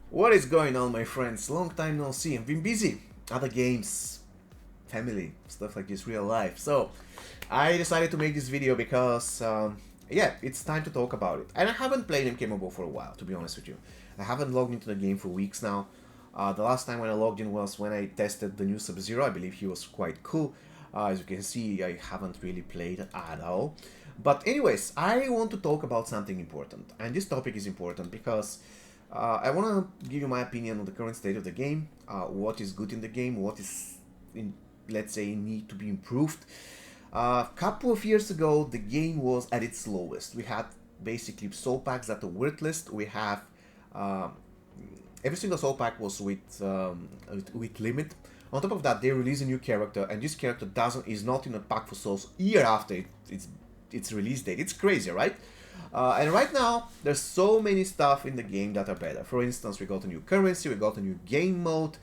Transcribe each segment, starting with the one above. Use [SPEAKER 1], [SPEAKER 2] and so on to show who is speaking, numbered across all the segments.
[SPEAKER 1] What is going on, my friends? Long time no see. I've been busy. Other games, family, stuff like this, real life. So, I decided to make this video because, yeah, it's time to talk about it. And I haven't played endgame mobile for a while, to be honest with you. I haven't logged into the game for weeks now. The last time when I logged in was when I tested the new Sub-Zero. I believe he was quite cool. As you can see, I haven't really played at all. But anyways, I want to talk about something important. And this topic is important because I want to give you my opinion on the current state of the game, what is good in the game, what is, let's say, need to be improved. A couple of years ago, the game was at its lowest. We had basically soul packs that were worthless. We have uh, every single soul pack was with limit. On top of that, they release a new character, and this character doesn't is not in a pack for souls year after its release date. It's crazy, right? And right now, there's so many stuff in the game that are better. For instance, we got a new currency, we got a new game mode.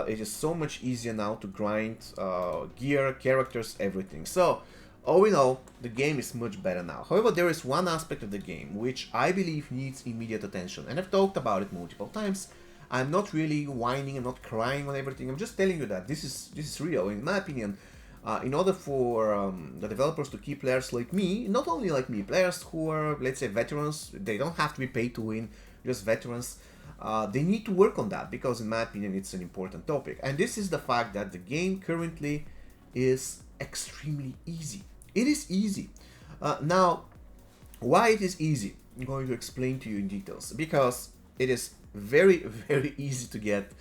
[SPEAKER 1] It is so much easier now to grind gear, characters, everything. So, all in all, the game is much better now. However, there is one aspect of the game which I believe needs immediate attention, and I've talked about it multiple times. I'm not really whining, I'm not crying on everything. I'm just telling you that this is real. In my opinion, in order for the developers to keep players like me, not only like me, players who are, let's say, veterans, they don't have to be paid to win, just veterans, they need to work on that because, in my opinion, it's an important topic. And this is the fact that the game currently is extremely easy. It is easy. Now, why it is easy, I'm going to explain to you in details. Because it is very, very easy to get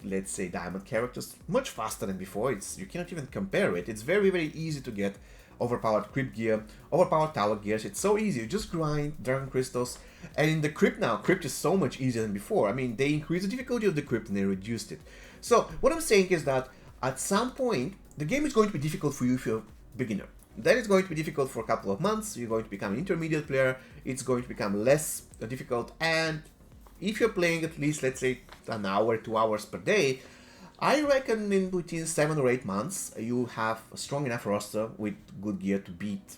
[SPEAKER 1] let's say diamond characters much faster than before. You cannot even compare it. It's very, very easy to get overpowered crypt gear, overpowered tower gears. It's so easy. You just grind dragon crystals. And in the crypt now, crypt is so much easier than before. I mean, they increased the difficulty of the crypt and they reduced it. So what I'm saying is that at some point the game is going to be difficult for you if you're a beginner. Then it's going to be difficult for a couple of months. You're going to become an intermediate player. It's going to become less difficult, and if you're playing at least, let's say, an hour, 2 hours per day, I reckon in between 7 or 8 months you have a strong enough roster with good gear to beat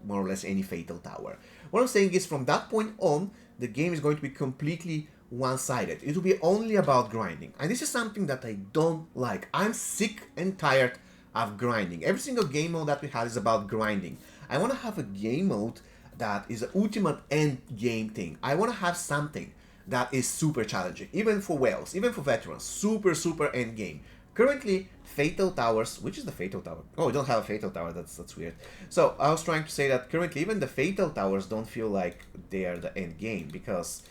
[SPEAKER 1] more or less any fatal tower. What I'm saying is, from that point on, the game is going to be completely one-sided. It will be only about grinding, and this is something that I don't like. I'm sick and tired of grinding. Every single game mode that we have is about grinding. I want to have a game mode that is an ultimate end game thing. I want to have something that is super challenging, even for whales, even for veterans, super end game. Currently, Fatal Towers, which is the Fatal Tower? Oh, we don't have a Fatal Tower, that's weird. So, I was trying to say that currently even the Fatal Towers don't feel like they are the end game, because,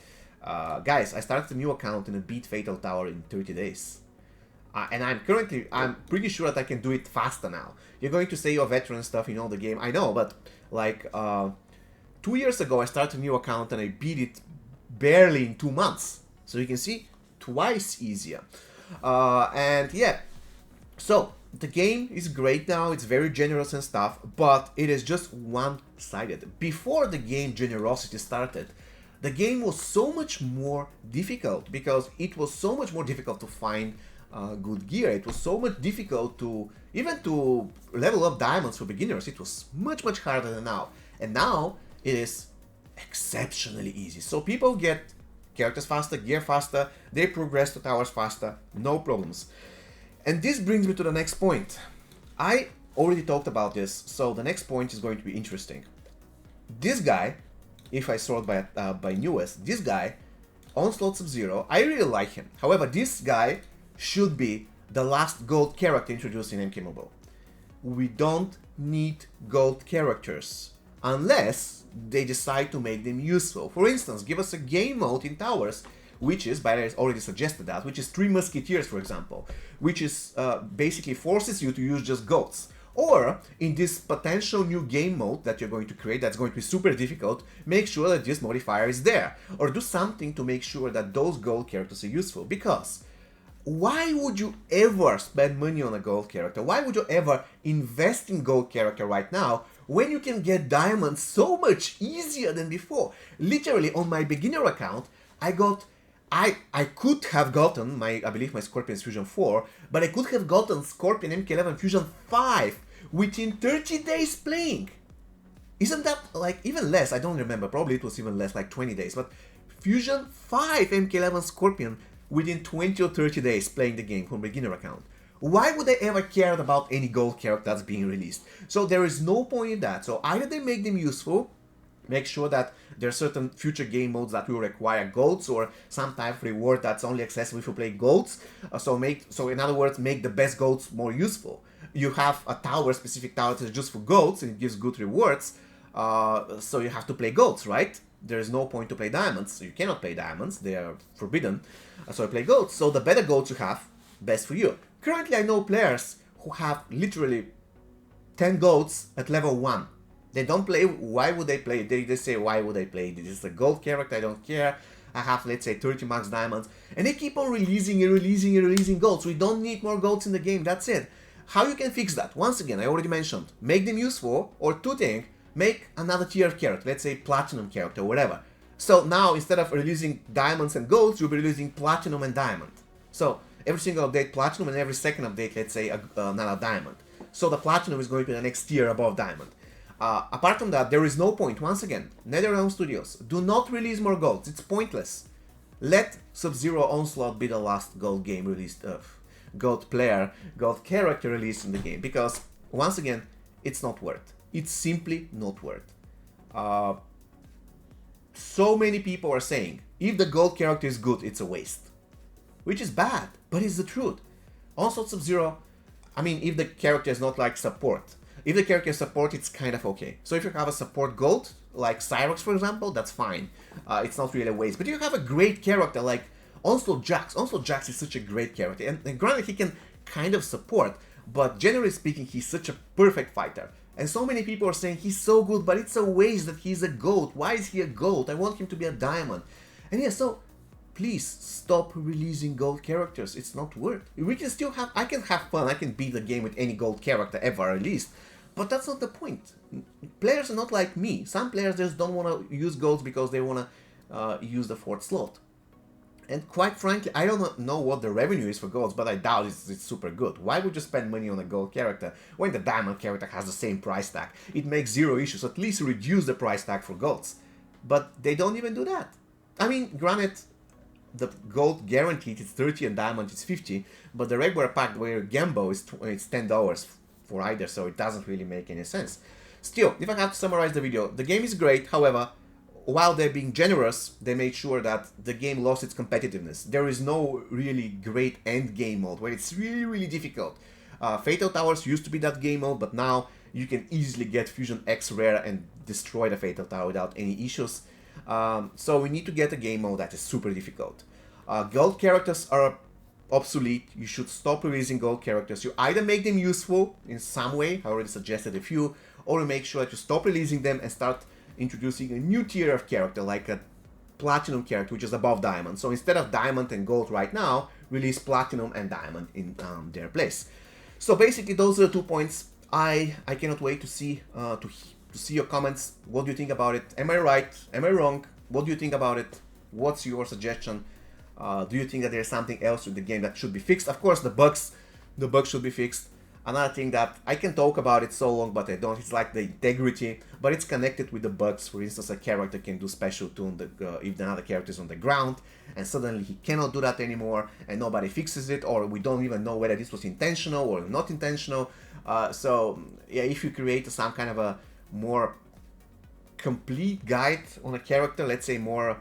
[SPEAKER 1] guys, I started a new account and I beat Fatal Tower in 30 days. And I'm pretty sure that I can do it faster now. You're going to say you're veteran stuff, you know the game, I know, but, like, 2 years ago I started a new account and I beat it barely in 2 months. So you can see, twice easier. And yeah, so the game is great now, it's very generous and stuff, but it is just one-sided. Before the game generosity started, the game was so much more difficult because it was so much more difficult to find good gear. It was so much difficult to even to level up diamonds for beginners. It was much harder than now. And now it is exceptionally easy. So people get characters faster, gear faster, they progress to towers faster, no problems. And this brings me to the next point. I already talked about this, so the next point is going to be interesting. This guy, if I sort by newest, this guy, Onslaught Sub-Zero, I really like him. However, this guy should be the last gold character introduced in MK Mobile. We don't need gold characters unless they decide to make them useful. For instance, give us a game mode in towers, which is, by the way, already suggested that, which is Three Musketeers, for example, which is basically forces you to use just goats. Or, in this potential new game mode that you're going to create that's going to be super difficult, make sure that this modifier is there. Or do something to make sure that those gold characters are useful. Because why would you ever spend money on a gold character? Why would you ever invest in gold character right now when you can get diamonds so much easier than before? Literally, on my beginner account, I could have gotten I believe my Scorpion's Fusion 4, but I could have gotten Scorpion MK11 Fusion 5 within 30 days playing. Isn't that, like, even less? I don't remember, probably it was even less, like 20 days, but Fusion 5 MK11 Scorpion within 20 or 30 days playing the game from beginner account. Why would they ever care about any gold character that's being released? So there is no point in that. So either they make them useful, make sure that there are certain future game modes that will require golds or some type of reward that's only accessible if you play golds. So in other words, make the best golds more useful. You have a tower, specific tower that's just for golds and it gives good rewards. So you have to play golds, right? There is no point to play diamonds. So you cannot play diamonds. They are forbidden. So you play golds. So the better golds you have, best for you. Currently, I know players who have literally 10 golds at level 1. They don't play. Why would they play? They say, why would I play? This is a gold character. I don't care. I have, let's say, 30 max diamonds. And they keep on releasing golds. We don't need more golds in the game. That's it. How you can fix that? Once again, I already mentioned. Make them useful, or two things. Make another tier of character. Let's say platinum character or whatever. So now, instead of releasing diamonds and golds, you'll be releasing platinum and diamond. So every single update platinum, and every second update, let's say, another diamond. So the platinum is going to be the next tier above diamond. Apart from that, there is no point. Once again, NetherRealm Studios, do not release more golds. It's pointless. Let Sub-Zero Onslaught be the last gold game released, gold player, gold character released in the game. Because, once again, it's not worth. It's simply not worth. So many people are saying, if the gold character is good, it's a waste. Which is bad, but it's the truth. Also, Sub-Zero, I mean, if the character is not like support. If the character is support, it's kind of okay. So if you have a support gold, like Cyrox for example, that's fine. It's not really a waste. But if you have a great character like Onslaught Jax is such a great character. And granted, he can kind of support, but generally speaking, he's such a perfect fighter. And so many people are saying he's so good, but it's a waste that he's a gold. Why is he a gold? I want him to be a diamond. And yeah, so please stop releasing gold characters. It's not worth. We can still have, I can have fun. I can beat the game with any gold character ever released. But that's not the point. Players are not like me. Some players just don't want to use golds because they want to use the fourth slot. And quite frankly, I don't know what the revenue is for golds, but I doubt it's super good. Why would you spend money on a gold character when the diamond character has the same price tag? It makes zero issues. At least reduce the price tag for golds. But they don't even do that. I mean, granted, the gold guaranteed it's 30 and diamond is 50, but the regular pack where Gambo is it's $10 for either, so it doesn't really make any sense. Still, if I have to summarize the video, the game is great. However, while they're being generous, they made sure that the game lost its competitiveness. There is no really great end game mode where it's really difficult. Fatal Towers used to be that game mode, but now you can easily get Fusion X rare and destroy the Fatal Tower without any issues. So we need to get a game mode that is super difficult. Gold characters are obsolete. You should stop releasing gold characters. You either make them useful in some way, I already suggested a few, or you make sure that you stop releasing them and start introducing a new tier of character, like a platinum character, which is above diamond. So instead of diamond and gold right now, release platinum and diamond in their place. So basically, those are the 2 points. I cannot wait to see your comments. What do you think about it? Am I right? Am I wrong? What do you think about it? What's your suggestion? Do you think that there's something else with the game that should be fixed? Of course, the bugs should be fixed. Another thing that I can talk about it so long, but I don't, it's like the integrity, but it's connected with the bugs. For instance, a character can do special tune if another character is on the ground, and suddenly he cannot do that anymore, and nobody fixes it, or we don't even know whether this was intentional or not intentional. So yeah, if you create some kind of a more complete guide on a character, let's say more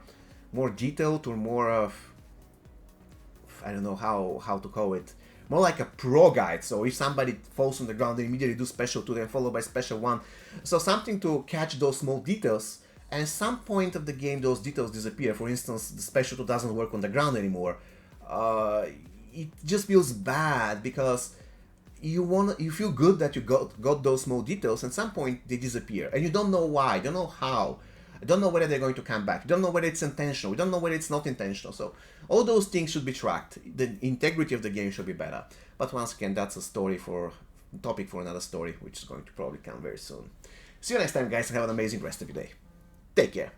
[SPEAKER 1] detailed or more of, I don't know how to call it, more like a pro guide. So if somebody falls on the ground, they immediately do special 2, then followed by special 1. So something to catch those small details, and at some point of the game those details disappear. For instance, the special 2 doesn't work on the ground anymore. It just feels bad because you feel good that you got those small details, and at some point they disappear, and you don't know why, you don't know how. I don't know whether they're going to come back. You don't know whether it's intentional. You don't know whether it's not intentional. So all those things should be tracked. The integrity of the game should be better. But once again, that's a topic for another story, which is going to probably come very soon. See you next time, guys, and have an amazing rest of your day. Take care.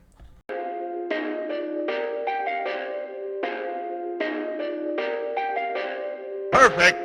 [SPEAKER 2] Perfect.